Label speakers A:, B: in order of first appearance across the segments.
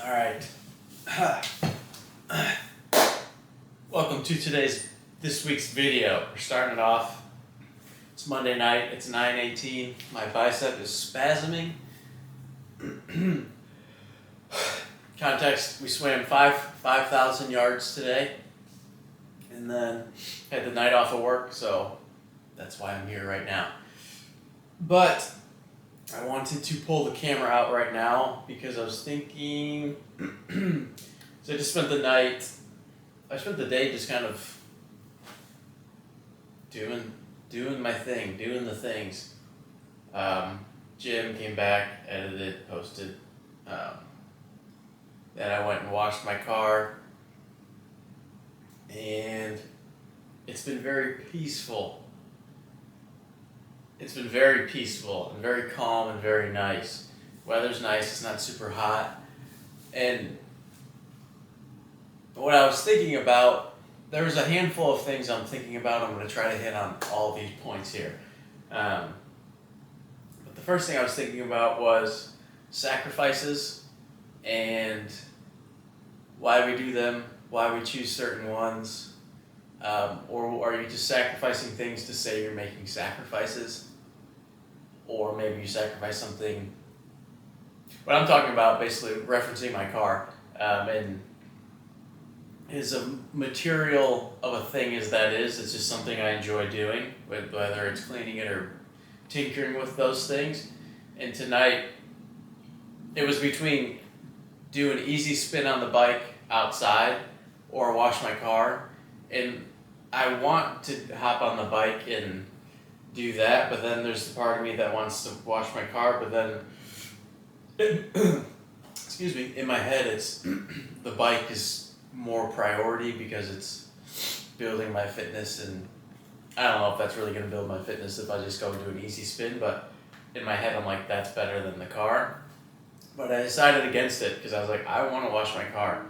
A: All right. Welcome to this week's video. We're starting it off. It's Monday night. It's 9:18. My bicep is spasming. Context: we swam 5,000 yards today, and then had the night off of work, so that's why I'm here right now. But I wanted to pull the camera out right now because I was thinking. So I spent the day just kind of doing my thing, doing the things. Gym, came back, edited, posted. Then I went and washed my car, and it's been very peaceful. It's been very peaceful and very calm and very nice. Weather's nice, it's not super hot. And what I was thinking about, there was a handful of things I'm thinking about. I'm going to try to hit on all these points here. But the first thing I was thinking about was sacrifices and why we do them, why we choose certain ones. Or are you just sacrificing things to say you're making sacrifices? Or maybe you sacrifice something. What I'm talking about, basically referencing my car, and is a material of a thing as that is. It's just something I enjoy doing, whether it's cleaning it or tinkering with those things. And tonight, it was between do an easy spin on the bike outside or wash my car. And I want to hop on the bike and do that, but then there's the part of me that wants to wash my car, but then, excuse me, in my head it's, the bike is more priority because it's building my fitness, and I don't know if that's really going to build my fitness if I just go do an easy spin, but in my head I'm like, that's better than the car. But I decided against it because I was like, I want to wash my car.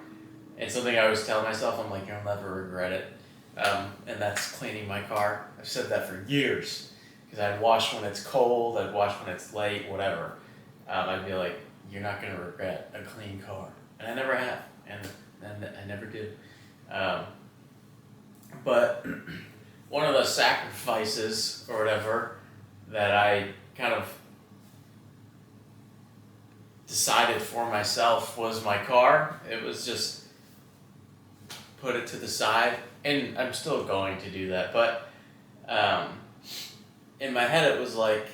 A: And something I always tell myself, I'm like, you'll never regret it. And that's cleaning my car. I've said that for years because I'd wash when it's cold, I'd wash when it's late, whatever. I'd be like, you're not going to regret a clean car. And I never have, and I never did. But one of the sacrifices or whatever that I kind of decided for myself was my car. It was just put it to the side, and I'm still going to do that, but in my head it was like,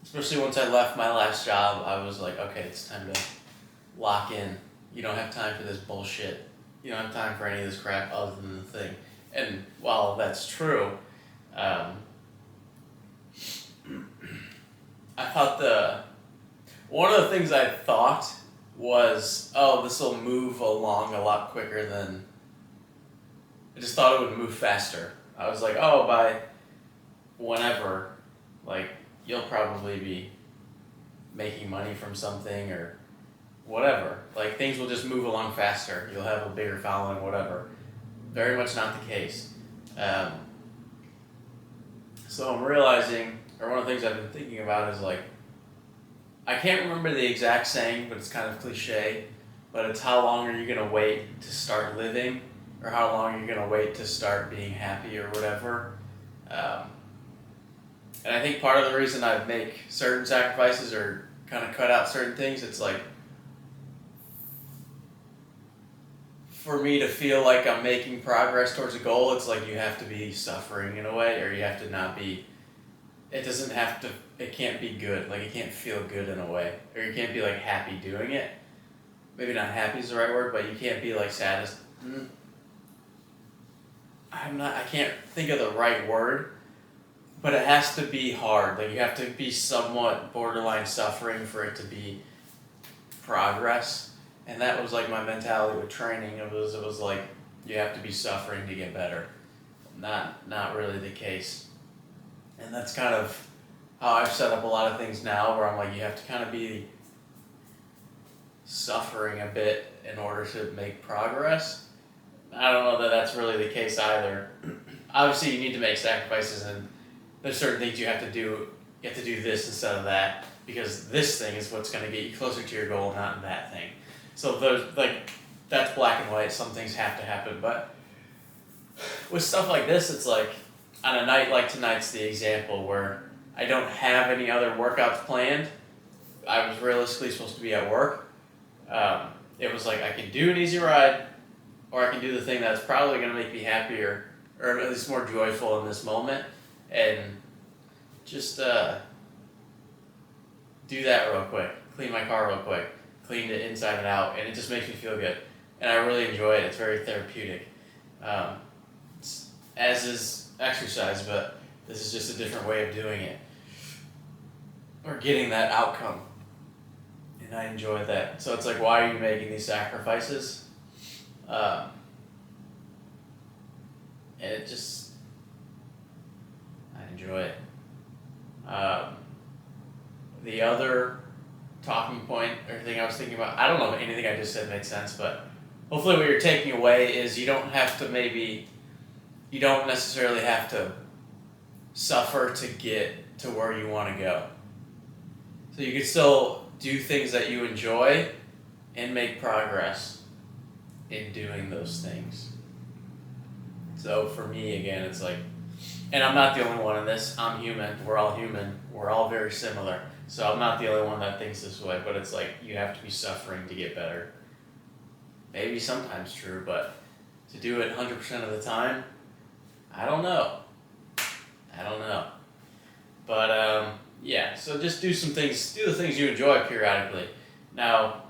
A: especially once I left my last job, I was like, okay, it's time to lock in. You don't have time for this bullshit. You don't have time for any of this crap other than the thing. And while that's true, I thought one of the things I thought was, oh, this will move along a lot quicker than, I just thought it would move faster. I was like, oh, by whenever, like, you'll probably be making money from something or whatever. Like, things will just move along faster. You'll have a bigger following, whatever. Very much not the case. So I'm realizing, or one of the things I've been thinking about is like, I can't remember the exact saying, but it's kind of cliche, but it's how long are you going to wait to start living, or how long are you going to wait to start being happy or whatever. And I think part of the reason I make certain sacrifices or kind of cut out certain things, it's like, for me to feel like I'm making progress towards a goal, it's like you have to be suffering in a way, or you have to not be, it can't be good, like it can't feel good in a way, or you can't be like happy doing it. Maybe not happy is the right word, but you can't be like saddest. I can't think of the right word, but it has to be hard. Like you have to be somewhat borderline suffering for it to be progress. And that was like my mentality with training. It was like you have to be suffering to get better. Not really the case. And that's kind of how I've set up a lot of things now, where I'm like, you have to kind of be suffering a bit in order to make progress. I don't know that that's really the case either. Obviously, you need to make sacrifices, and there's certain things you have to do. You have to do this instead of that, because this thing is what's going to get you closer to your goal, not that thing. So there's like, that's black and white. Some things have to happen, but with stuff like this, it's like on a night like tonight's the example where I don't have any other workouts planned. I was realistically supposed to be at work. It was like I can do an easy ride, or I can do the thing that's probably going to make me happier, or at least more joyful in this moment, and just do that real quick. Clean my car real quick. Cleaned it inside and out, and it just makes me feel good. And I really enjoy it. It's very therapeutic. As is exercise, but this is just a different way of doing it. Or getting that outcome. And I enjoy that. So it's like, why are you making these sacrifices? And it just, I enjoy it. The other talking point or thing I was thinking about, I don't know if anything I just said made sense, but hopefully what you're taking away is you don't necessarily have to suffer to get to where you want to go. So you can still do things that you enjoy and make progress in doing those things. So for me, again, it's like, and I'm not the only one in this. I'm human. We're all human. We're all very similar. So I'm not the only one that thinks this way, but it's like you have to be suffering to get better. Maybe sometimes true, but to do it 100% of the time, I don't know. But yeah, so just do some things, do the things you enjoy periodically. Now,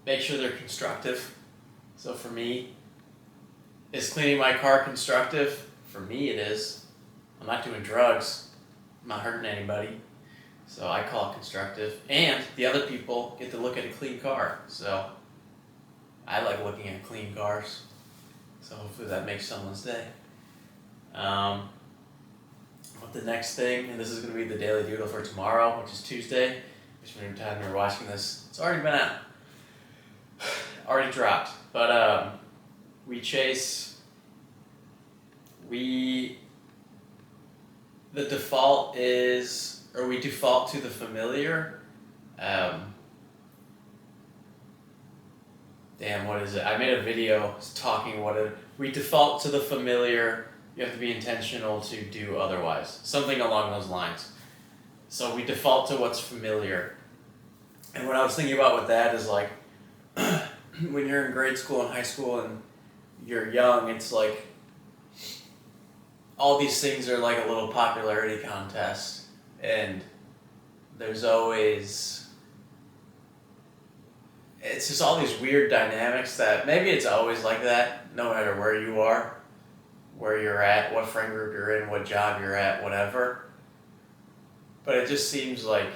A: make sure they're constructive. So for me, is cleaning my car constructive? For me it is. I'm not doing drugs. I'm not hurting anybody. So I call it constructive. And the other people get to look at a clean car. So I like looking at clean cars. So hopefully that makes someone's day. What the next thing, and this is going to be the daily doodle for tomorrow, which is Tuesday, which by the time you're watching this, it's already been out. Already dropped. But the default is, or we default to the familiar. What is it? I made a video talking we default to the familiar. You have to be intentional to do otherwise. Something along those lines. So we default to what's familiar. And what I was thinking about with that is like, when you're in grade school and high school and you're young, it's like, all these things are like a little popularity contest. And there's always, it's just all these weird dynamics that maybe it's always like that, no matter where you are, where you're at, what friend group you're in, what job you're at, whatever. But it just seems like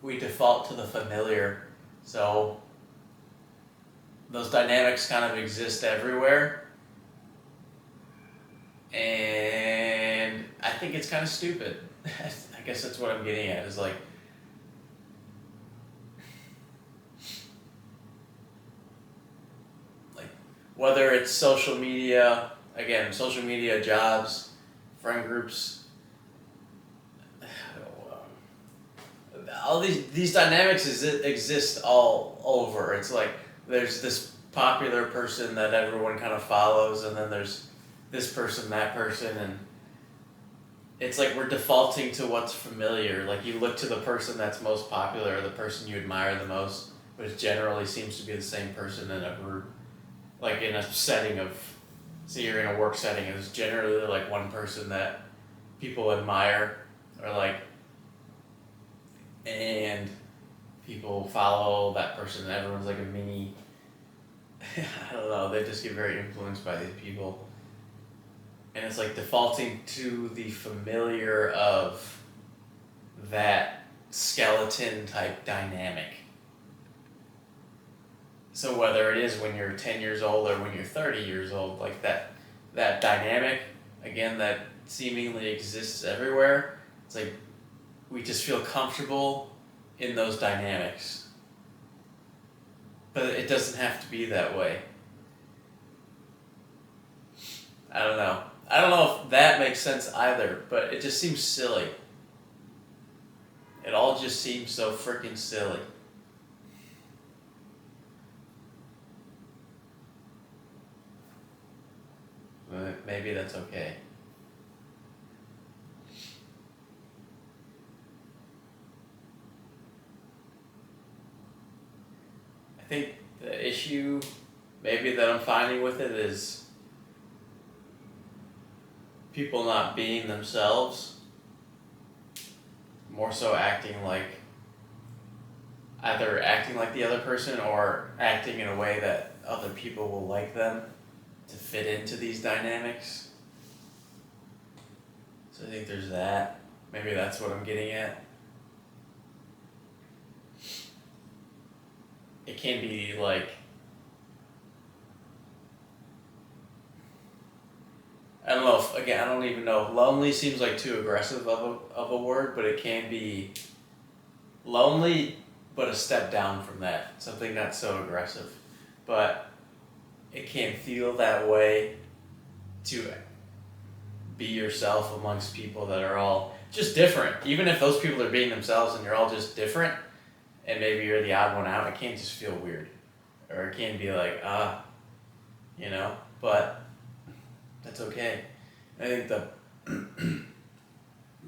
A: we default to the familiar. So those dynamics kind of exist everywhere. And I think it's kind of stupid. I guess that's what I'm getting at, is like, whether it's social media, jobs, friend groups, all these dynamics exist all over. It's like there's this popular person that everyone kind of follows, and then there's this person, that person, and it's like we're defaulting to what's familiar. Like you look to the person that's most popular, or the person you admire the most, which generally seems to be the same person in a group. Like in a setting of, say you're in a work setting, it's generally like one person that people admire, or like, and people follow that person, and everyone's like a mini, I don't know, they just get very influenced by these people. And it's like defaulting to the familiar of that skeleton type dynamic. So whether it is when you're 10 years old or when you're 30 years old, like that dynamic, again, that seemingly exists everywhere, it's like we just feel comfortable in those dynamics. But it doesn't have to be that way. I don't know if that makes sense either, but it just seems silly. It all just seems so freaking silly. maybe that's okay. I think the issue maybe that I'm finding with it is people not being themselves, more so either acting like the other person or acting in a way that other people will like them to fit into these dynamics. So I think there's that. Maybe that's what I'm getting at. It can be like, I don't know if, again, I don't even know. Lonely seems like too aggressive of a word, but it can be lonely, but a step down from that. Something not so aggressive. But it can feel that way to be yourself amongst people that are all just different. Even if those people are being themselves and you're all just different, and maybe you're the odd one out, it can just feel weird. Or it can be like, but that's okay. I think the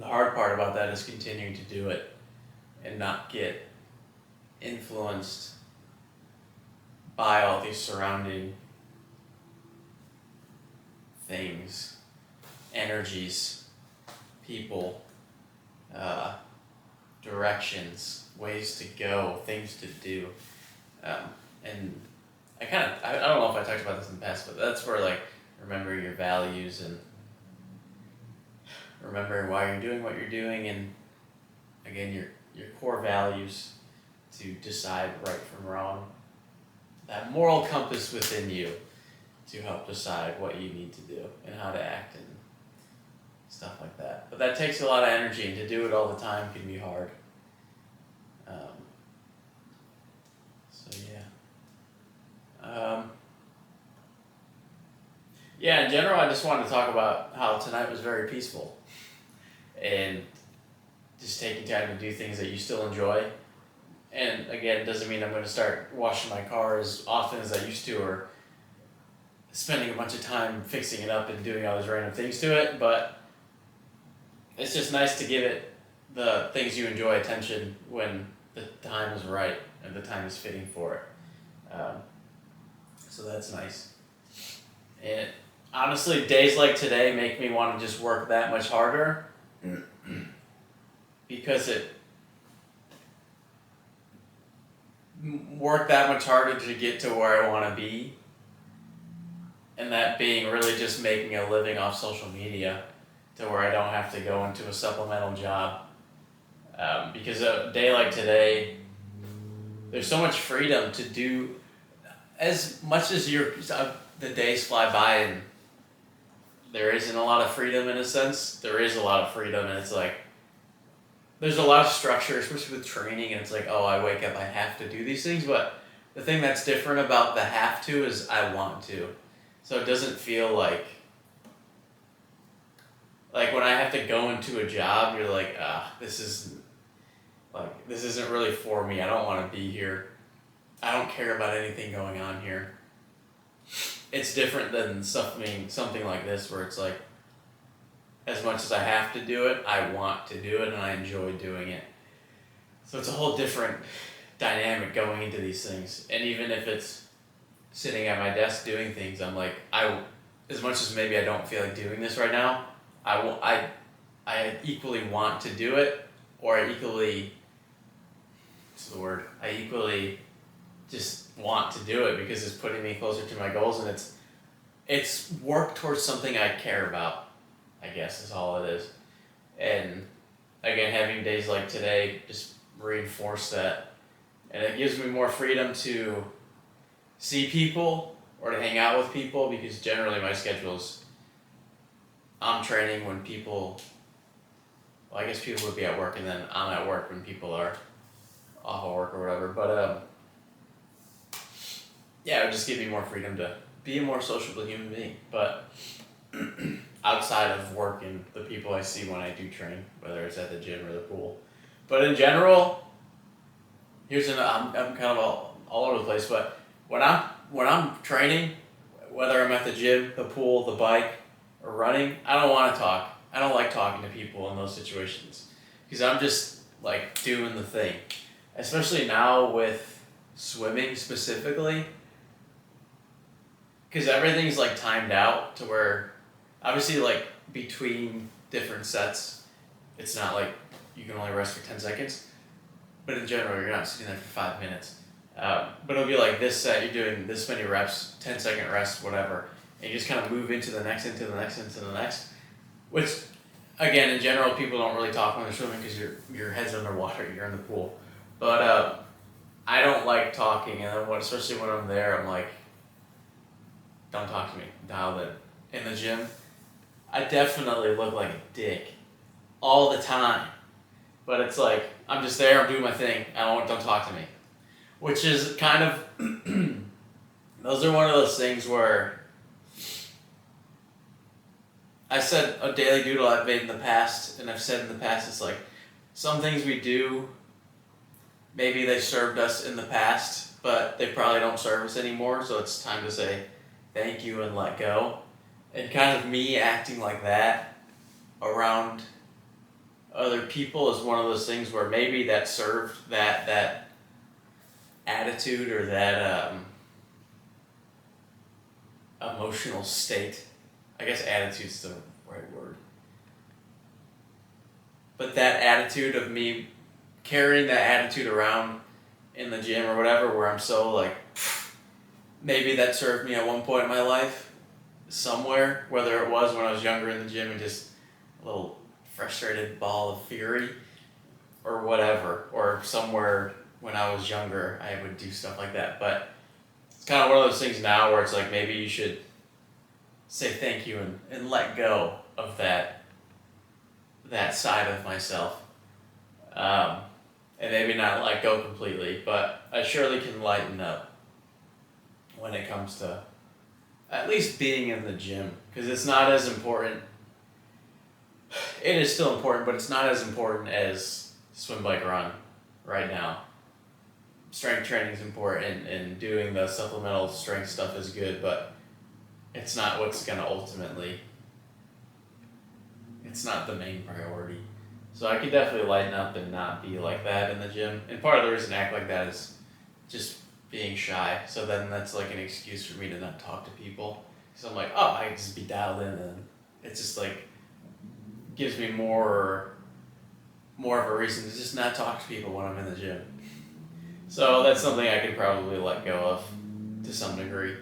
A: hard part about that is continuing to do it and not get influenced by all these surrounding things, energies, people, directions, ways to go, things to do. And I don't know if I talked about this in the past, but that's where like remembering your values and remembering why you're doing what you're doing, and again your core values to decide right from wrong. That moral compass within you to help decide what you need to do and how to act and stuff like that. But that takes a lot of energy, and to do it all the time can be hard. Yeah, in general, I just wanted to talk about how tonight was very peaceful. And just taking time to do things that you still enjoy. And again, it doesn't mean I'm going to start washing my car as often as I used to, or spending a bunch of time fixing it up and doing all these random things to it, but it's just nice to give it the things you enjoy attention when the time is right and the time is fitting for it. So that's nice. And honestly, days like today make me want to just work that much harder because work that much harder to get to where I want to be. And that being really just making a living off social media to where I don't have to go into a supplemental job. Because a day like today, there's so much freedom to do as much as the days fly by and there isn't a lot of freedom in a sense. There is a lot of freedom, and it's like, there's a lot of structure, especially with training, and it's like, oh, I wake up, I have to do these things, but the thing that's different about the have to is I want to. So it doesn't feel like when I have to go into a job, you're like, this isn't really for me. I don't want to be here. I don't care about anything going on here. It's different than something like this where it's like, as much as I have to do it, I want to do it and I enjoy doing it. So it's a whole different dynamic going into these things. And even if it's sitting at my desk doing things, I'm like, as much as maybe I don't feel like doing this right now, I equally want to do it, or I equally just want to do it because it's putting me closer to my goals, and it's work towards something I care about, I guess is all it is. And again, having days like today just reinforce that, and it gives me more freedom to see people or to hang out with people, because generally my schedule's, I'm training when people, well, I guess people would be at work, and then I'm at work when people are off of work or whatever, but yeah, it would just give me more freedom to be a more sociable human being. But outside of work and the people I see when I do train, whether it's at the gym or the pool. But in general, I'm kind of all over the place, but when I'm training, whether I'm at the gym, the pool, the bike, or running, I don't want to talk. I don't like talking to people in those situations because I'm just like doing the thing. Especially now with swimming specifically, because everything's like timed out to where obviously like between different sets, it's not like you can only rest for 10 seconds, but in general, you're not sitting there for 5 minutes. But it'll be like this set, you're doing this many reps, 10-second rest, whatever, and you just kind of move into the next, into the next, into the next, which, again, in general, people don't really talk when they're swimming because your head's underwater, you're in the pool. But I don't like talking, and then especially when I'm there, I'm like, don't talk to me, dial in. In the gym, I definitely look like a dick all the time. But it's like, I'm just there, I'm doing my thing, don't talk to me. Which is kind of, those are one of those things where I said a daily doodle I've made in the past, and I've said in the past, it's like, some things we do, maybe they served us in the past, but they probably don't serve us anymore, so it's time to say thank you and let go. And kind of me acting like that around other people is one of those things where maybe that served that attitude or that emotional state. I guess attitude's the right word. But that attitude of me carrying that attitude around in the gym or whatever, where I'm so like, maybe that served me at one point in my life somewhere, whether it was when I was younger in the gym and just a little frustrated ball of fury or whatever, or somewhere when I was younger I would do stuff like that. But it's kind of one of those things now where it's like maybe you should say thank you and let go of that side of myself. And maybe not let go completely, but I surely can lighten up when it comes to at least being in the gym, because it's not as important. It is still important, but it's not as important as swim, bike, run right now. Strength training is important, and doing the supplemental strength stuff is good, but it's not what's going to ultimately, it's not the main priority. So I could definitely lighten up and not be like that in the gym. And part of the reason I act like that is just being shy. So then that's like an excuse for me to not talk to people. So I'm like, oh, I can just be dialed in, and it's just like, gives me more of a reason to just not talk to people when I'm in the gym. So that's something I could probably let go of to some degree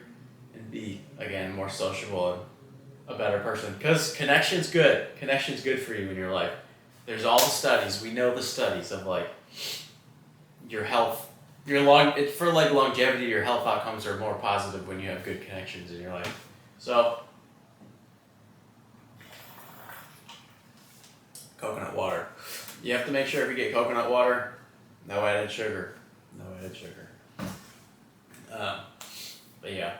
A: and be, again, more sociable and a better person. Because connection's good. Connection's good for you in your life. There's all the studies. We know the studies of like your health, for like longevity, your health outcomes are more positive when you have good connections in your life. So, coconut water. You have to make sure if you get coconut water, no added sugar. No added sugar. But yeah,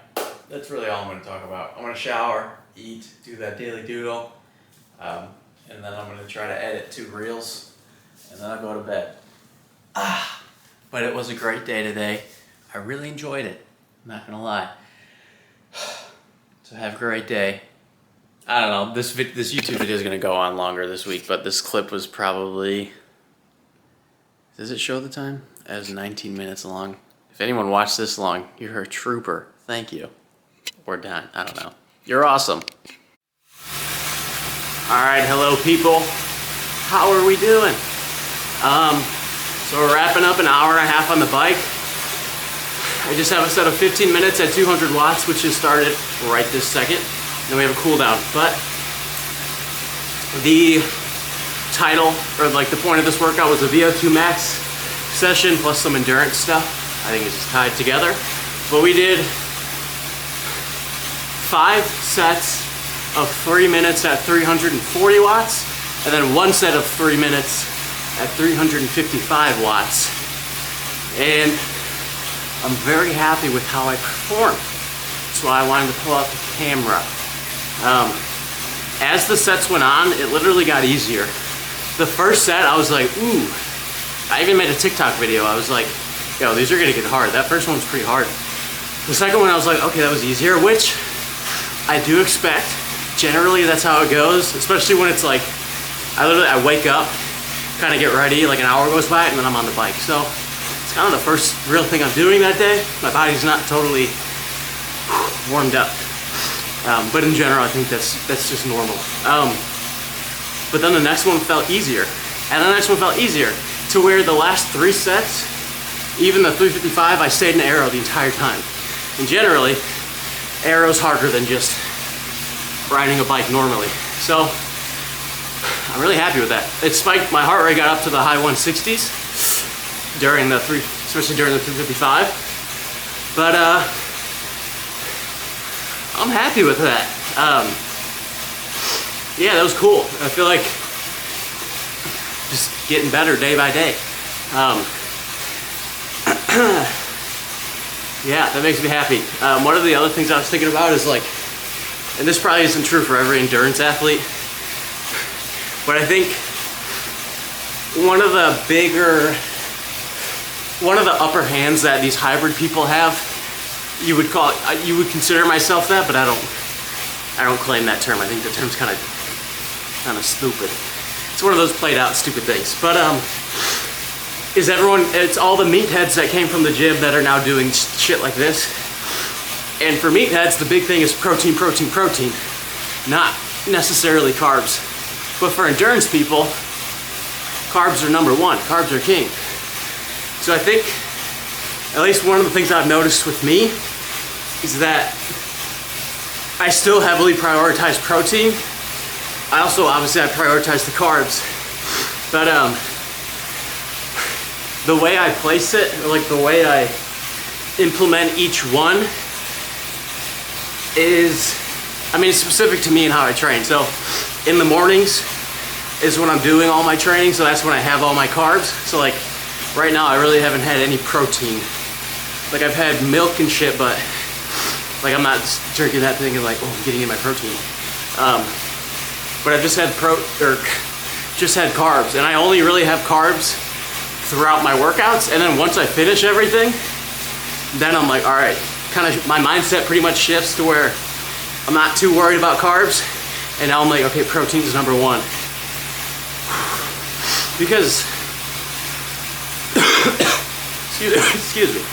A: that's really all I'm going to talk about. I'm going to shower, eat, do that daily doodle, and then I'm going to try to edit 2 reels, and then I'll go to bed. But it was a great day today. I really enjoyed it. I'm not going to lie. So have a great day. I don't know, this YouTube video is going to go on longer this week, but this clip was probably, does it show the time? It was 19 minutes long. If anyone watched this long, you're a trooper. Thank you. Or done, I don't know. You're awesome. Alright, hello people. How are we doing? So we're wrapping up an hour and a half on the bike. I just have a set of 15 minutes at 200 watts, which just started right this second. Then we have a cool down. But the title, or like the point of this workout, was a VO2 max session plus some endurance stuff. I think it's just tied together. But we did 5 sets of 3 minutes at 340 watts, and then 1 set of 3 minutes at 355 watts. And I'm very happy with how I performed. That's why I wanted to pull out the camera. As the sets went on, it literally got easier. The first set, I was like, ooh. I even made a TikTok video. I was like, yo, these are gonna get hard. That first one was pretty hard. The second one, I was like, okay, that was easier, which I do expect.
B: generally that's how it goes, especially when it's like, I wake up, kind of get ready, like an hour goes by, and then I'm on the bike. So it's kind of the first real thing I'm doing that day. My body's not totally warmed up. But in general, I think that's just normal. But then the next one felt easier. And the next one felt easier to where the last 3 sets, even the 355, I stayed in aero the entire time. And generally, aero's harder than just riding a bike normally. So I'm really happy with that. It spiked, my heart rate got up to the high 160s during the especially during the 355. But I'm happy with that. Yeah, that was cool. I feel like just getting better day by day. Yeah, that makes me happy. One of the other things I was thinking about is like, and this probably isn't true for every endurance athlete, but I think one of the upper hands that these hybrid people have, you would consider myself that, but I don't claim that term. I think the term's kind of stupid. It's one of those played out stupid things. But it's all the meatheads that came from the gym that are now doing shit like this. And for meatheads, the big thing is protein, protein, protein, not necessarily carbs. But for endurance people, carbs are number one. Carbs are king. So I think at least one of the things I've noticed with me is that I still heavily prioritize protein. I prioritize the carbs. But the way I place it, or like the way I implement each one is, it's specific to me and how I train. So in the mornings is when I'm doing all my training, so that's when I have all my carbs. So like right now I really haven't had any protein. Like I've had milk and shit, but like I'm not drinking that thing and like, oh, I'm getting in my protein. But I've just had carbs, and I only really have carbs throughout my workouts. And then once I finish everything, then I'm like, all right, kind of my mindset pretty much shifts to where I'm not too worried about carbs. And now I'm like, okay, protein's number one. Because, excuse me.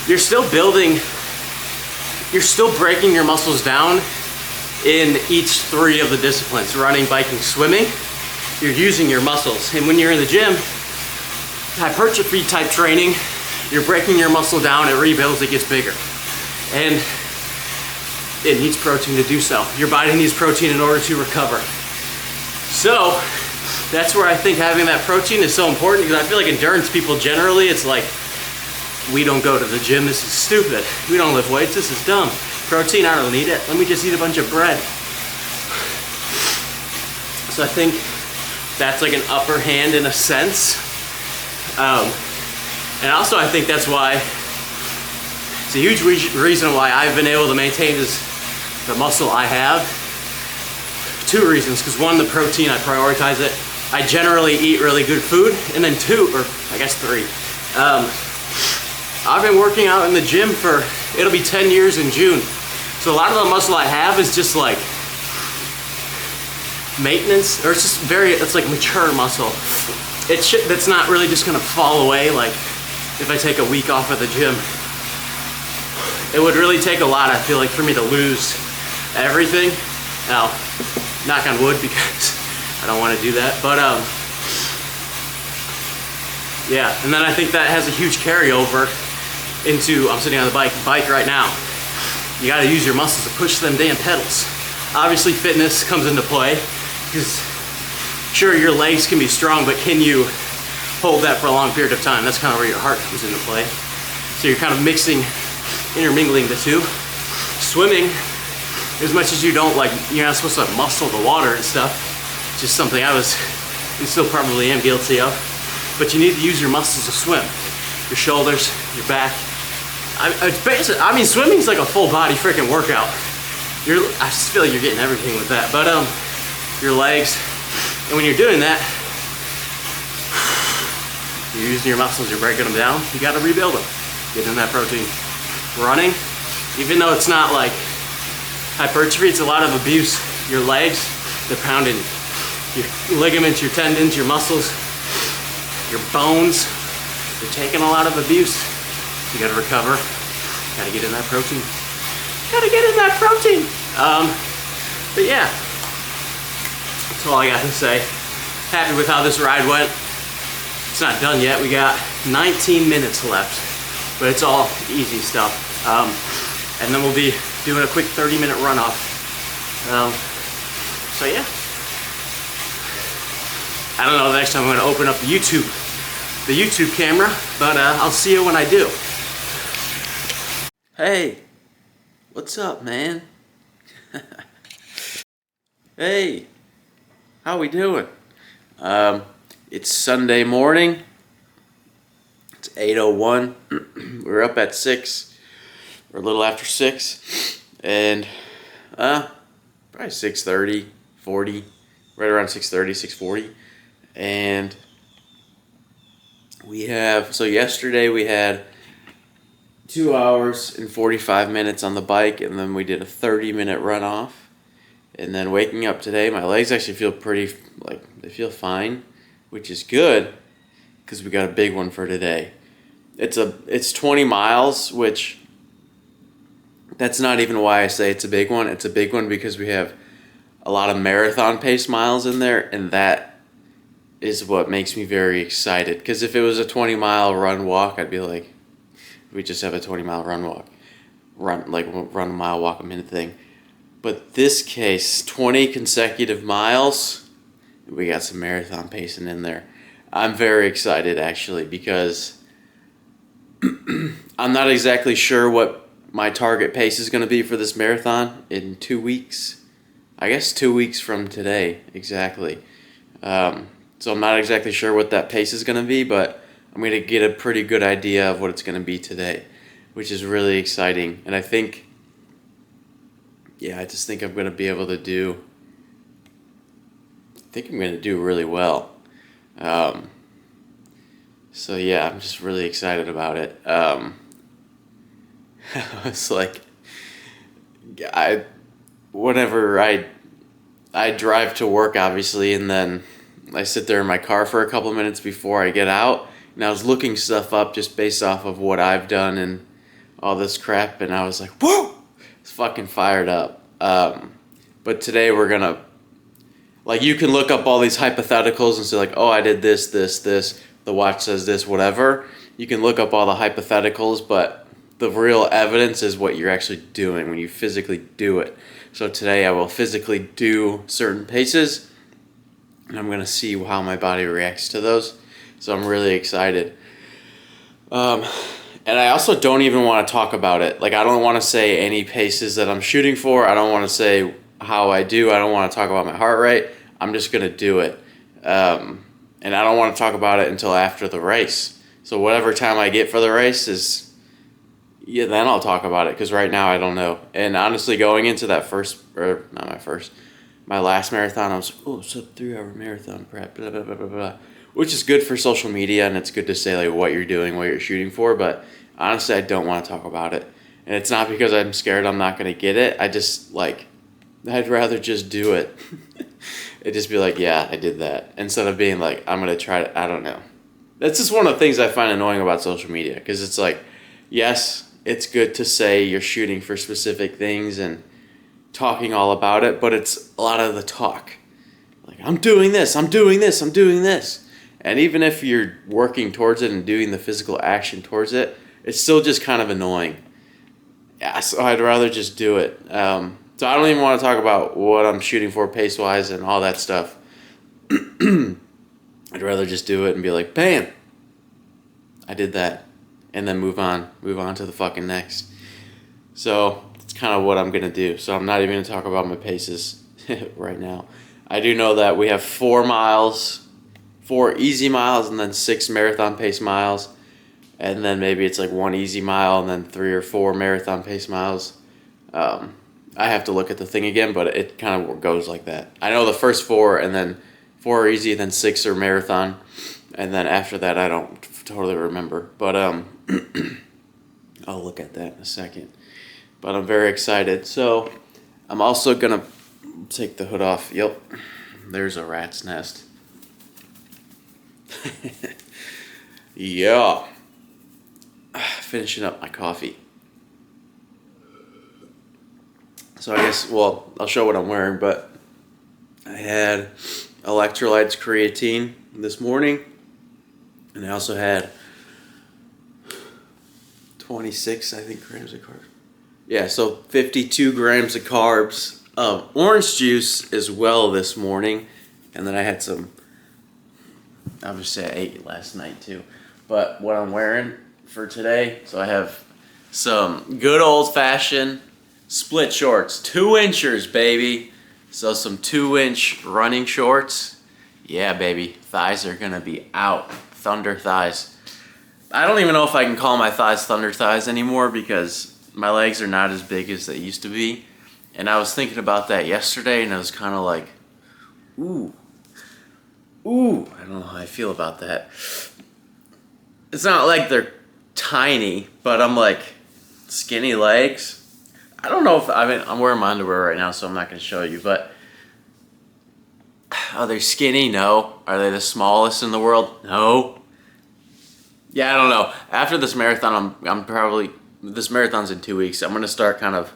B: You're still breaking your muscles down in each 3 of the disciplines, running, biking, swimming. You're using your muscles. And when you're in the gym, hypertrophy type training, you're breaking your muscle down, it rebuilds, it gets bigger. And it needs protein to do so. Your body needs protein in order to recover. So that's where I think having that protein is so important, because I feel like endurance people generally, it's like, we don't go to the gym, this is stupid. We don't lift weights, this is dumb. Protein, I don't need it. Let me just eat a bunch of bread. So I think that's like an upper hand in a sense. And also I think that's why, it's a huge reason why I've been able to maintain the muscle I have. 2 reasons, because 1, the protein, I prioritize it. I generally eat really good food. And then 2, or I guess 3, I've been working out in the gym it'll be 10 years in June. So a lot of the muscle I have is just like maintenance, or it's like mature muscle. It's shit that's not really just gonna fall away like if I take a week off of the gym. It would really take a lot, I feel like, for me to lose everything. Now, knock on wood, because I don't want to do that, but yeah, and then I think that has a huge carryover into, I'm sitting on the bike right now. You got to use your muscles to push them damn pedals. Obviously fitness comes into play, because sure, your legs can be strong, but can you hold that for a long period of time? That's kind of where your heart comes into play. So you're kind of intermingling the two. Swimming, as much as you're not supposed to muscle the water and stuff, it's just something I still probably am guilty of. But you need to use your muscles to swim. Your shoulders, your back. Swimming's like a full body freaking workout. I just feel like you're getting everything with that. But your legs, and when you're doing that, you're using your muscles, you're breaking them down, you gotta rebuild them. Get in that protein. Running, even though it's not like hypertrophy, it's a lot of abuse. Your legs, they're pounding your ligaments, your tendons, your muscles, your bones. They're taking a lot of abuse. You gotta recover. Gotta get in that protein. Gotta get in that protein. But yeah, that's all I got to say. Happy with how this ride went. It's not done yet. We got 19 minutes left, but it's all easy stuff. And then we'll be doing a quick 30-minute runoff. So yeah. I don't know the next time I'm going to open up the YouTube camera, but I'll see you when I do. Hey, what's up, man? Hey, how we doing? It's Sunday morning. It's 8:01. We're up at 6, or a little after 6, and probably 6:30, 40, right around 6:30, 6:40, and so yesterday we had 2 hours and 45 minutes on the bike, and then we did a 30-minute runoff. And then waking up today, my legs actually feel pretty, they feel fine, which is good, because we got a big one for today. It's 20 miles, which, that's not even why I say it's a big one. It's a big one because we have a lot of marathon pace miles in there, and that is what makes me very excited. Because if it was a 20-mile run walk, I'd be like, we just have a 20-mile run walk. Run a mile, walk a minute thing. But this case, 20 consecutive miles, we got some marathon pacing in there. I'm very excited, actually, because I'm not exactly sure what my target pace is going to be for this marathon in 2 weeks. I guess 2 weeks from today, exactly. So I'm not exactly sure what that pace is going to be, but I'm going to get a pretty good idea of what it's going to be today, which is really exciting. And I just think I'm going to be able to do, really well. So yeah, I'm just really excited about it. It's like, whenever I drive to work, obviously, and then I sit there in my car for a couple minutes before I get out, and I was looking stuff up just based off of what I've done and all this crap, and I was like, whoa! It's fucking fired up. But today we're gonna, you can look up all these hypotheticals and say like, oh, I did this, the watch says this, whatever. You can look up all the hypotheticals, but the real evidence is what you're actually doing when you physically do it. So today I will physically do certain paces, and I'm gonna see how my body reacts to those. So I'm really excited. And I also don't even want to talk about it. I don't want to say any paces that I'm shooting for. I don't want to say how I do. I don't want to talk about my heart rate. I'm just going to do it. And I don't want to talk about it until after the race. So whatever time I get for the race then I'll talk about it, because right now I don't know. And honestly, going into that my last marathon, I was like, oh, sub 3-hour marathon prep, blah, blah, blah, blah, blah. Which is good for social media, and it's good to say what you're doing, what you're shooting for, but honestly, I don't want to talk about it. And it's not because I'm scared I'm not going to get it. I just, I'd rather just do it. It'd just be like, yeah, I did that. Instead of being like, I'm going to try it. I don't know. That's just one of the things I find annoying about social media, because it's like, yes, it's good to say you're shooting for specific things and talking all about it, but it's a lot of the talk. I'm doing this, I'm doing this, I'm doing this. And even if you're working towards it and doing the physical action towards it, it's still just kind of annoying. Yeah, so I'd rather just do it. So I don't even want to talk about what I'm shooting for pace-wise and all that stuff. I'd rather just do it and be like, bam, I did that. And then move on to the fucking next. So that's kind of what I'm going to do. So I'm not even going to talk about my paces right now. I do know that we have 4 easy miles, and then 6 marathon pace miles, and then maybe it's 1 easy mile and then 3 or 4 marathon pace miles. I have to look at the thing again, but it kind of goes like that. I know the first 4, and then 4 are easy, then 6 are marathon, and then after that I don't totally remember, but I'll look at that in a second. But I'm very excited. So
A: I'm also gonna take the hood off. Yep, there's a rat's nest. Yeah. Finishing up my coffee. So I guess, well, I'll show what I'm wearing, but I had electrolytes, creatine this morning, and I also had 26, I think, grams of carbs. Yeah, so 52 grams of carbs of orange juice as well this morning, and then I had some, obviously I ate last night too, but what I'm wearing for today, so I have some good old-fashioned split shorts, 2 inchers, baby. So some 2-inch running shorts. Yeah, baby, thighs are gonna be out. Thunder thighs. I don't even know if I can call my thighs thunder thighs anymore because my legs are not as big as they used to be. And I was thinking about that yesterday, and I was kind of like, ooh, I don't know how I feel about that. It's not like they're tiny, but I'm like, skinny legs. I don't know if, I mean, I'm wearing my underwear right now, so I'm not going to show you, but are they skinny? No. Are they the smallest in the world? No. Yeah, I don't know. After this marathon, I'm probably, this marathon's in 2 weeks. I'm going to start kind of,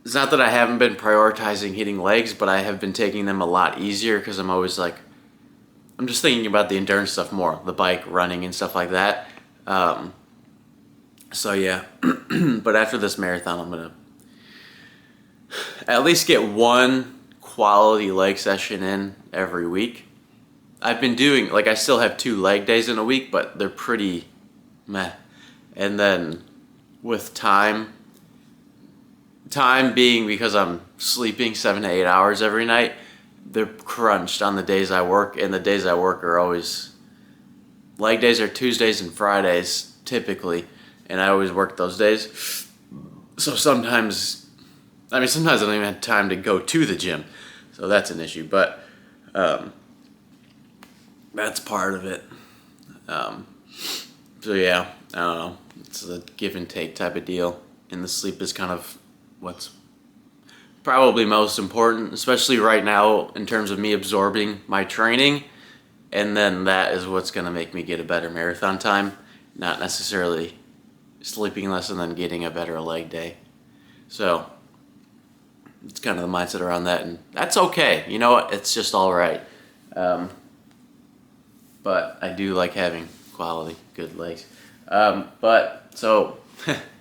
A: it's not that I haven't been prioritizing hitting legs, but I have been taking them a lot easier because I'm always like, I'm just thinking about the endurance stuff more, the bike, running, and stuff like that. So yeah, but after this marathon, I'm gonna at least get 1 quality leg session in every week. I've been doing, like, I still have 2 leg days in a week, but they're pretty meh. And then with time being, because I'm sleeping 7 to 8 hours every night, they're crunched on the days I work, and the days I work are always, leg days are Tuesdays and Fridays typically, and I always work those days. So sometimes I don't even have time to go to the gym, so that's an issue, but that's part of it. So yeah, I don't know, it's a give and take type of deal, and the sleep is kind of what's probably most important, especially right now in terms of me absorbing my training, and then that is what's going to make me get a better marathon time, not necessarily sleeping less and then getting a better leg day. So it's kind of the mindset around that, and that's okay. You know what? It's just all right. But I do like having quality, good legs. But so,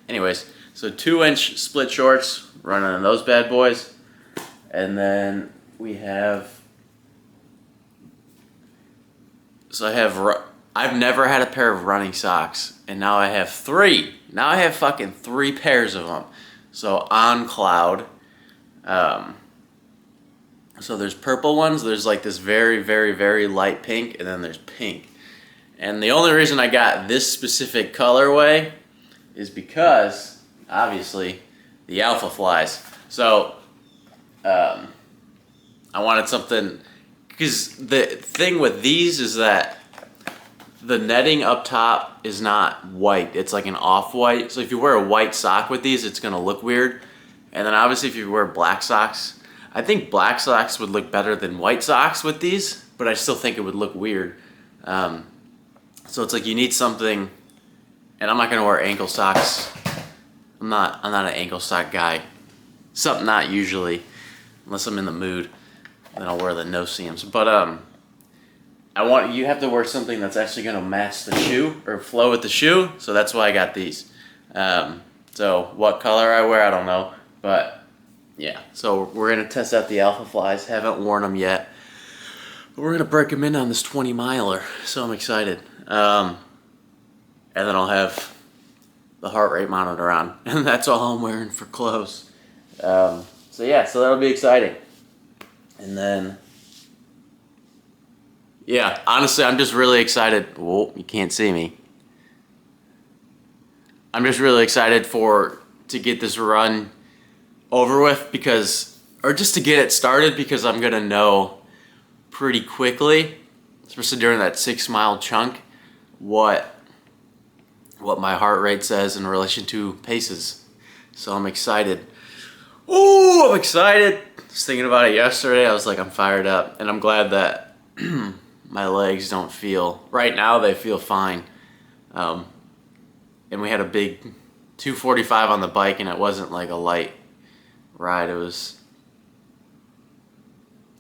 A: anyways, so 2-inch split shorts, running on those bad boys, and then we have. So I've never had a pair of running socks, and now I have 3. Now I have fucking 3 pairs of them. So on Cloud, so there's purple ones, there's like this very, very, very light pink, and then there's pink. And the only reason I got this specific colorway is because, obviously, the Alpha Flies. So, I wanted something, because the thing with these is that the netting up top is not white. It's like an off-white. So if you wear a white sock with these, it's going to look weird. And then obviously if you wear black socks, I think black socks would look better than white socks with these, but I still think it would look weird. So it's like you need something, and I'm not going to wear ankle socks. I'm not an ankle sock guy. Something not usually, unless I'm in the mood. Then I'll wear the no-seams. But you have to wear something that's actually going to match the shoe or flow with the shoe, so that's why I got these. So what color I wear, I don't know, but yeah. So we're going to test out the Alpha Flies. Haven't worn them yet, but we're going to break them in on this 20-miler, so I'm excited. And then I'll have the heart rate monitor on, and that's all I'm wearing for clothes. So yeah, so that'll be exciting. And then, yeah, honestly, I'm just really excited. Whoa, you can't see me. I'm just really excited to get this run over with or just to get it started, because I'm gonna know pretty quickly, especially during that 6-mile chunk, what my heart rate says in relation to paces. So I'm excited.
B: Ooh, I'm excited. I was thinking about it yesterday. I was like, I'm fired up. And I'm glad that my legs don't feel, right now they feel fine. And we had a big 245 on the bike, and it wasn't like a light ride. It was,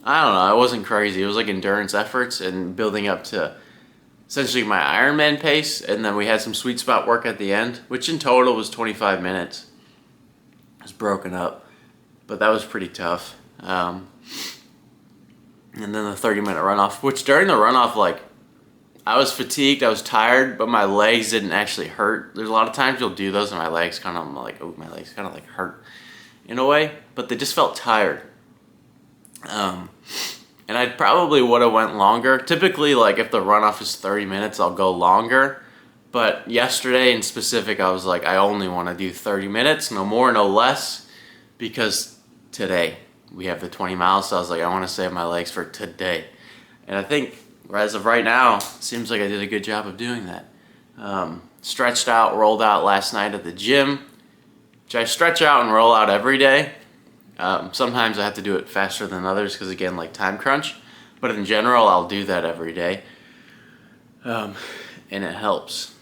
B: I don't know, it wasn't crazy. It was like endurance efforts and building up to essentially my Ironman pace. And then we had some sweet spot work at the end, which in total was 25 minutes. It was broken up, but that was pretty tough. And then the 30-minute runoff, which during the runoff, like, I was fatigued, I was tired, but my legs didn't actually hurt. There's a lot of times you'll do those and my legs kind of like, oh, my legs kind of like hurt in a way, but they just felt tired. And I probably would have went longer. Typically, like, if the runoff is 30 minutes, I'll go longer. But yesterday in specific, I was like, I only want to do 30 minutes, no more, no less, because today we have the 20 miles. So I was like, I want to save my legs for today. And I think as of right now, it seems like I did a good job of doing that. Stretched out, rolled out last night at the gym, which I stretch out and roll out every day. Sometimes I have to do it faster than others because, again, like time crunch. But in general, I'll do that every day. And it helps.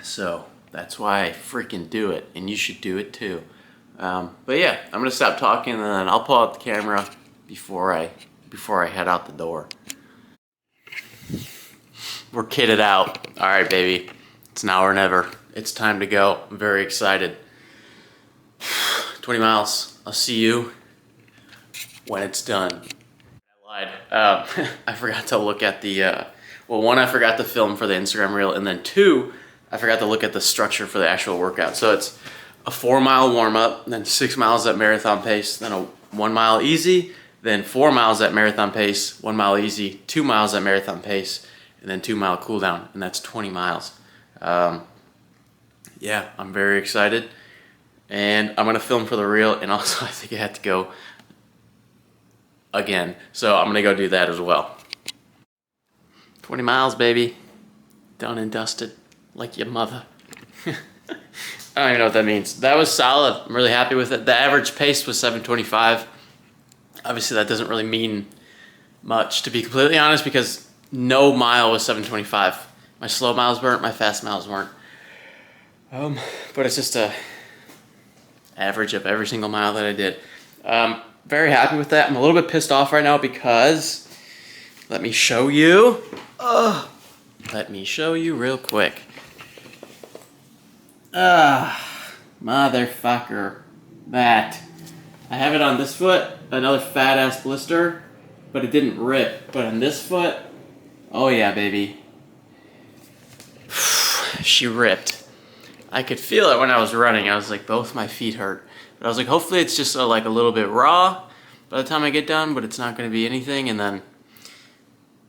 B: So that's why I freaking do it. And you should do it too. But yeah, I'm going to stop talking and then I'll pull out the camera before I head out the door. We're kitted out. All right, baby. It's now or never. It's time to go. I'm very excited. 20 miles. I'll see you when it's done. I lied. I forgot to look at the, well, one, I forgot to film for the Instagram reel, and then two, I forgot to look at the structure for the actual workout. So it's a 4-mile warm-up, then 6 miles at marathon pace, then a 1 mile easy, then 4 miles at marathon pace, 1 mile easy, 2 miles at marathon pace, and then 2 mile cool down, and that's 20 miles. Yeah, I'm very excited, and I'm gonna film for the reel, and also I think I had to go again, so I'm gonna go do that as well. 20 miles, baby, done and dusted, like your mother. I don't even know what that means. That was solid. I'm really happy with it. The average pace was 7:25. Obviously, that doesn't really mean much, to be completely honest, because no mile was 7:25. My slow miles weren't, my fast miles weren't. But it's just a average of every single mile that I did. Very happy with that. I'm a little bit pissed off right now because, let me show you. Let me show you real quick. Motherfucker. That. I have it on this foot, another fat ass blister, but it didn't rip. But on this foot, oh yeah, baby. She ripped. I could feel it when I was running. I was like, both my feet hurt. But I was like, hopefully it's just like a little bit raw by the time I get done, but it's not going to be anything. And then,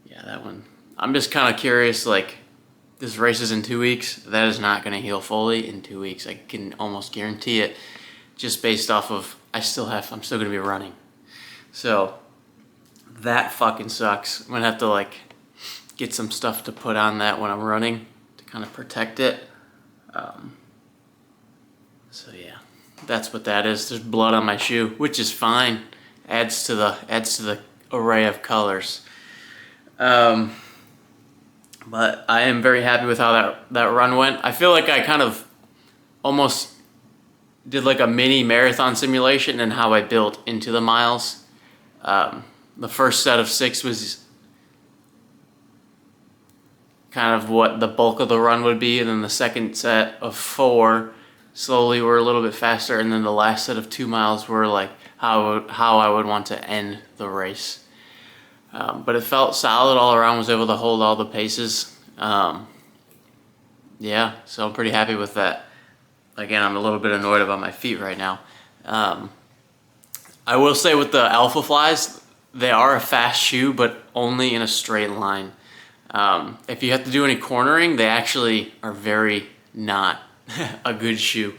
B: yeah, that one. I'm just kind of curious, like, this race is in 2 weeks. That is not going to heal fully in 2 weeks. I can almost guarantee it, just based off of, I'm still going to be running. So, that fucking sucks. I'm going to have to, like, get some stuff to put on that when I'm running to kind of protect it. So yeah, that's what that is. There's blood on my shoe, which is fine. Adds to the array of colors. But I am very happy with how that run went. I feel like I kind of almost did like a mini marathon simulation and how I built into the miles. The first set of 6 was kind of what the bulk of the run would be, and then the second set of 4 slowly were a little bit faster, and then the last set of 2 miles were like how I would want to end the race. But it felt solid all around, was able to hold all the paces. Yeah, so I'm pretty happy with that. Again, I'm a little bit annoyed about my feet right now. I will say with the Alpha Flies, they are a fast shoe, but only in a straight line. If you have to do any cornering, they actually are very not a good shoe.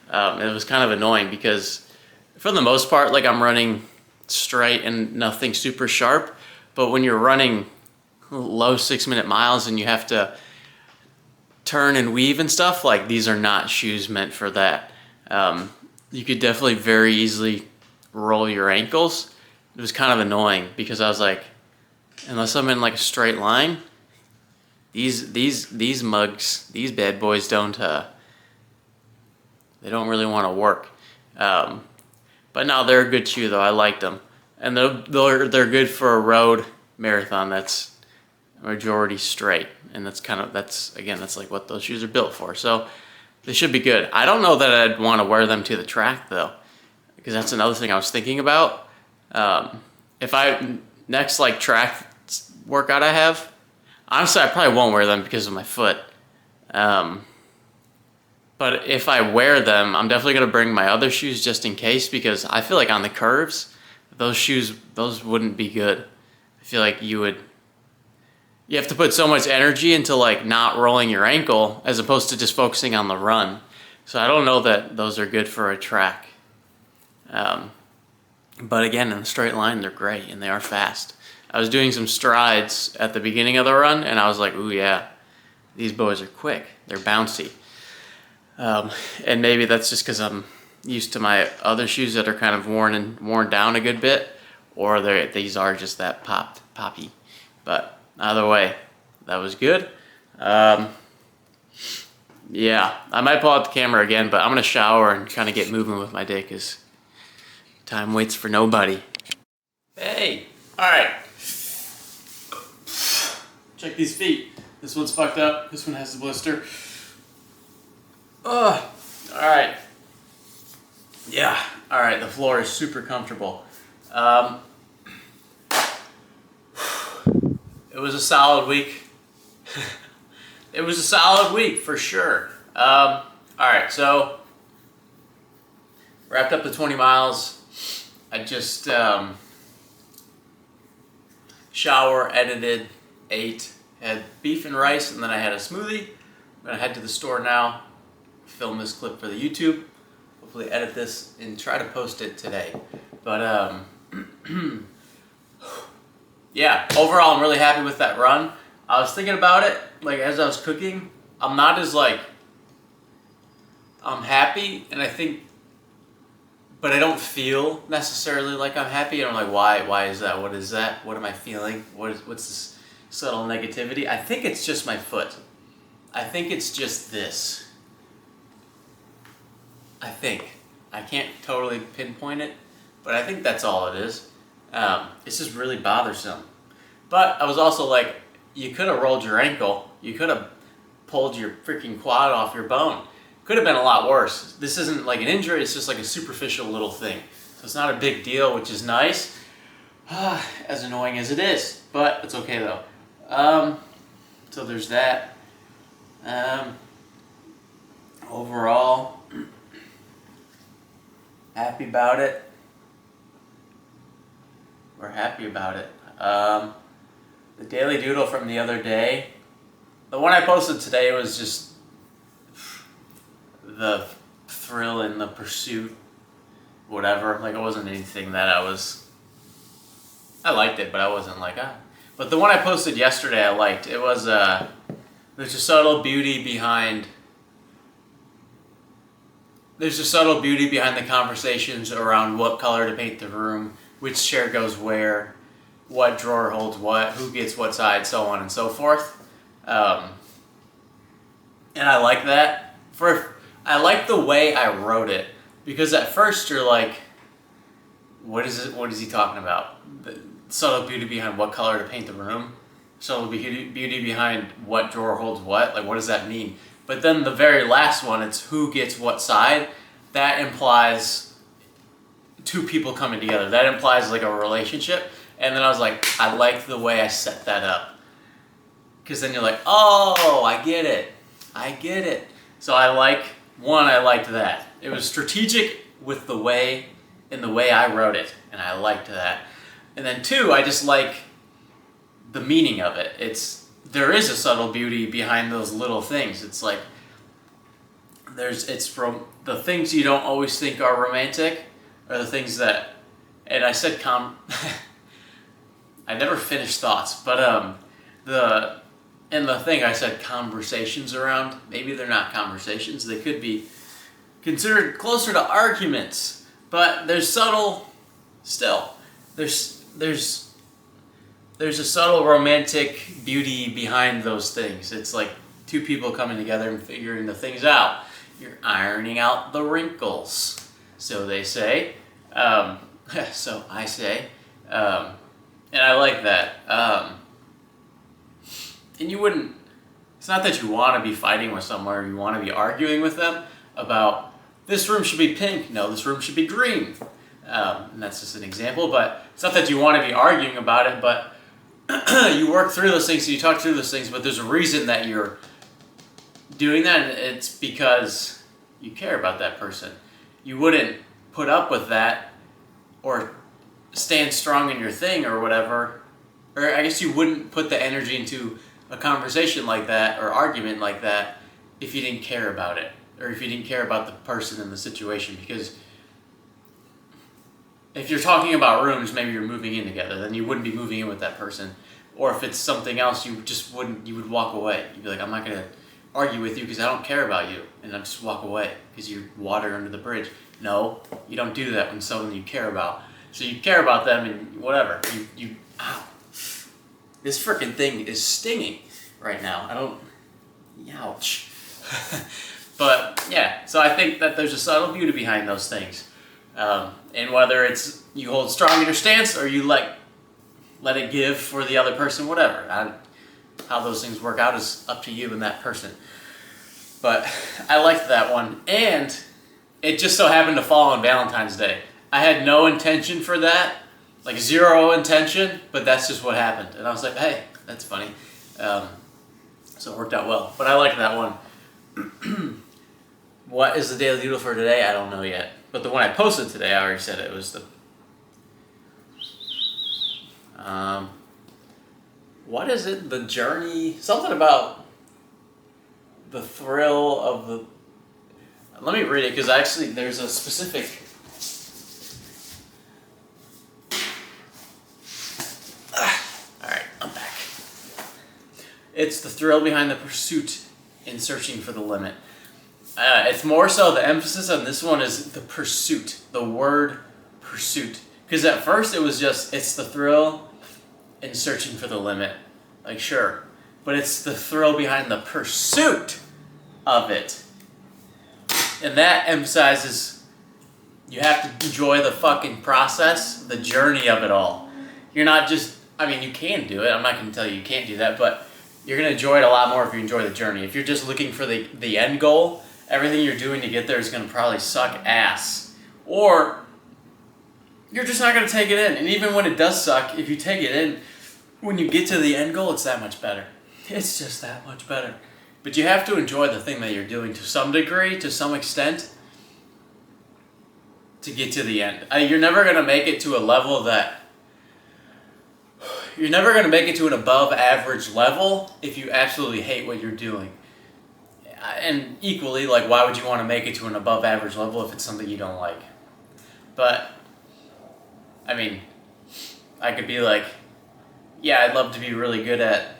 B: It was kind of annoying because for the most part, like, I'm running straight and nothing super sharp, but when you're running low 6-minute miles and you have to turn and weave and stuff, like, these are not shoes meant for that. you could definitely very easily roll your ankles. It was kind of annoying because I was like, unless I'm in like a straight line, these mugs, these bad boys don't they don't really want to work. But no, they're a good shoe though. I liked them, and they're good for a road marathon that's majority straight, and that's like what those shoes are built for. So they should be good. I don't know that I'd want to wear them to the track though, because that's another thing I was thinking about. If I next like track workout I have, honestly I probably won't wear them because of my foot. But if I wear them, I'm definitely gonna bring my other shoes just in case, because I feel like on the curves, those wouldn't be good. I feel like you have to put so much energy into like not rolling your ankle as opposed to just focusing on the run. So I don't know that those are good for a track. But again, in a straight line, they're great and they are fast. I was doing some strides at the beginning of the run and I was like, ooh yeah, these boys are quick. They're bouncy. And maybe that's just because I'm used to my other shoes that are kind of worn down a good bit, or these are just that poppy. But either way, that was good. Yeah, I might pull out the camera again, but I'm gonna shower and kind of get moving with my day because time waits for nobody. Hey, all right. Check these feet. This one's fucked up. This one has a blister. All right. Yeah, all right, the floor is super comfortable. It was a solid week. It was a solid week for sure. All right, so wrapped up the 20 miles. I just shower, edited, ate, had beef and rice, and then I had a smoothie. I'm gonna head to the store now, film this clip for the YouTube, hopefully edit this and try to post it today. But yeah, overall I'm really happy with that run. I was thinking about it, like as I was cooking, I'm not as like, I'm happy, and I think, but I don't feel necessarily like I'm happy, and I'm like, why is that? What is that? What am I feeling? What's this subtle negativity? I think it's just my foot. I think it's just this. I think. I can't totally pinpoint it, but I think that's all it is. It's just really bothersome. But I was also like, you could have rolled your ankle. You could have pulled your freaking quad off your bone. Could have been a lot worse. This isn't like an injury, it's just like a superficial little thing. So it's not a big deal, which is nice. As annoying as it is, but it's okay though. So there's that. Overall, happy about it. We're happy about it. The daily doodle from the other day, the one I posted today was just the thrill in the pursuit, whatever. Like, it wasn't anything that I liked it, but I wasn't like, ah. But the one I posted yesterday I liked. It was, there's a subtle beauty behind the conversations around what color to paint the room, which chair goes where, what drawer holds what, who gets what side, so on and so forth. And I like that. I like the way I wrote it, because at first you're like, what is he talking about? The subtle beauty behind what color to paint the room? Subtle beauty behind what drawer holds what? Like, what does that mean? But then the very last one, it's who gets what side. That implies two people coming together. That implies like a relationship. And then I was like, I like the way I set that up. Because then you're like, oh, I get it. So I liked that. It was strategic with the way I wrote it, and I liked that. And then two, I just like the meaning of it. There is a subtle beauty behind those little things. It's like, it's from the things you don't always think are romantic, are the things that, and I said I never finished thoughts, but the thing I said conversations around, maybe they're not conversations, they could be considered closer to arguments, but there's subtle still. There's a subtle romantic beauty behind those things. It's like two people coming together and figuring the things out. You're ironing out the wrinkles, so they say. So I say, and I like that. And you wouldn't. It's not that you want to be fighting with someone or you want to be arguing with them about this room should be pink. No, this room should be green. And that's just an example, but it's not that you want to be arguing about it, but you work through those things, you talk through those things, but there's a reason that you're doing that, and it's because you care about that person. You wouldn't put up with that or stand strong in your thing or whatever, or I guess you wouldn't put the energy into a conversation like that or argument like that if you didn't care about it, or if you didn't care about the person and the situation. Because if you're talking about rooms, maybe you're moving in together, then you wouldn't be moving in with that person. Or if it's something else, you would walk away. You'd be like, I'm not going to argue with you because I don't care about you, and I'll just walk away because you're water under the bridge. No, you don't do that when someone you care about. So you care about them and whatever. Ow. This freaking thing is stinging right now. Ouch. But yeah, so I think that there's a subtle beauty behind those things. And whether it's you hold strong in your stance or you let it give for the other person, whatever. How those things work out is up to you and that person. But I liked that one. And it just so happened to fall on Valentine's Day. I had no intention for that, like zero intention, but that's just what happened. And I was like, hey, that's funny. So it worked out well. But I liked that one. What is the daily doodle for today? I don't know yet. But the one I posted today, I already said it was the... what is it? The journey... Something about the thrill of the... Let me read it, because actually there's a specific... Alright, I'm back. It's the thrill behind the pursuit in searching for the limit. It's more so the emphasis on this one is the pursuit, the word pursuit. Because at first it was just, it's the thrill in searching for the limit. Like, sure. But it's the thrill behind the pursuit of it. And that emphasizes you have to enjoy the fucking process, the journey of it all. You're not just, I mean, you can do it. I'm not going to tell you can't do that, but you're going to enjoy it a lot more if you enjoy the journey. If you're just looking for the end goal, everything you're doing to get there is going to probably suck ass. Or you're just not going to take it in. And even when it does suck, if you take it in, when you get to the end goal, it's that much better. It's just that much better. But you have to enjoy the thing that you're doing to some degree, to some extent, to get to the end. You're never going to make it to a level that... You're never going to make it to an above average level if you absolutely hate what you're doing. And equally, like, why would you want to make it to an above average level if it's something you don't like? But, I mean, I could be like, yeah, I'd love to be really good at...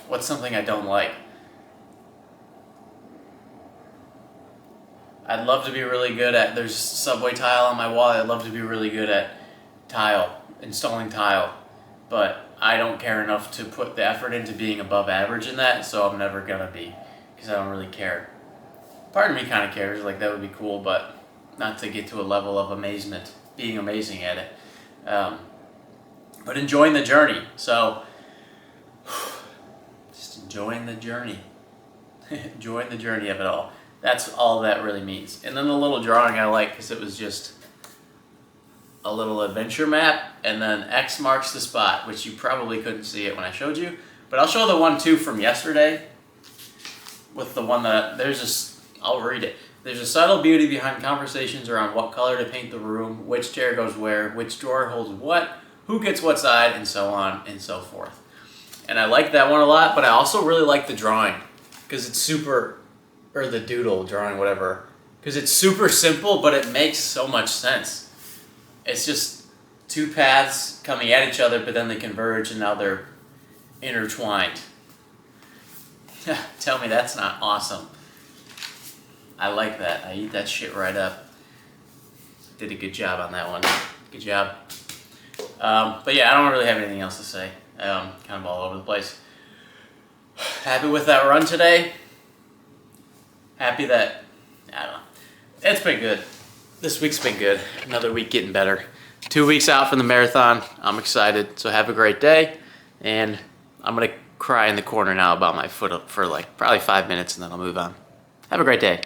B: What's something I don't like? I'd love to be really good at... There's subway tile on my wall. I'd love to be really good at installing tile. But I don't care enough to put the effort into being above average in that, so I'm never going to be, because I don't really care. Part of me kind of cares, like that would be cool, but not to get to a level of amazement, being amazing at it. But enjoying the journey, so just enjoying the journey. Enjoying the journey of it all. That's all that really means. And then the little drawing I like, because it was just a little adventure map, and then X marks the spot, which you probably couldn't see it when I showed you, but I'll show the one too from yesterday with the one that I'll read it. There's a subtle beauty behind conversations around what color to paint the room, which chair goes where, which drawer holds what, who gets what side, and so on and so forth. And I like that one a lot, but I also really like the drawing, because it's super, or the doodle drawing, whatever, because it's super simple, but it makes so much sense. It's just two paths coming at each other, but then they converge and now they're intertwined. Tell me that's not awesome.
A: I like that. I eat that shit right up. Did a good job on that one. Good job. But yeah, I don't really have anything else to say. Kind of all over the place. Happy with that run today. Happy that, I don't know. It's been good. This week's been good. Another week getting better. 2 weeks out from the marathon. I'm excited. So have a great day. And I'm going to cry in the corner now about my foot for like probably 5 minutes and then I'll move on. Have a great day.